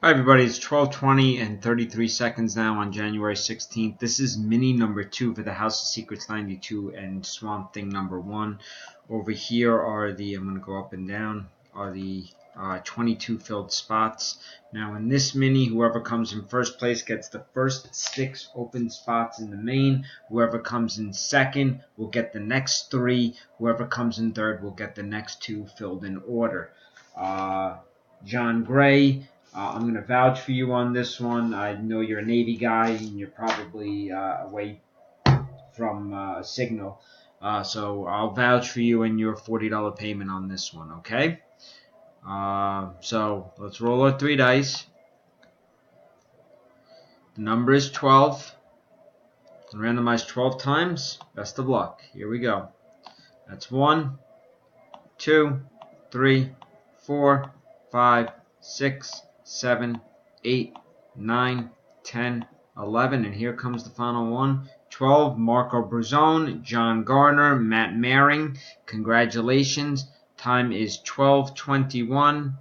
Hi everybody, it's 12:20 and 33 seconds now on January 16th. This is mini number 2 for the House of Secrets 92 and Swamp Thing number 1. Over here are the, I'm going to go up and down, are the 22 filled spots. Now in this mini, whoever comes in first place gets the first 6 open spots in the main. Whoever comes in second will get the next 3. Whoever comes in third will get the next 2 filled in order. John Gray, I'm going to vouch for you on this one. I know you're a Navy guy and you're probably away from a signal. So I'll vouch for you and your $40 payment on this one, okay? So let's roll our 3 dice. The number is 12. Randomize 12 times. Best of luck. Here we go. That's 1, 2, 3, 4, 5, 6, 7, 8, 9, 10, 11, and here comes the final one. 12, Marco Bruzone, John Garner, Matt Maring. Congratulations. Time is 12:21.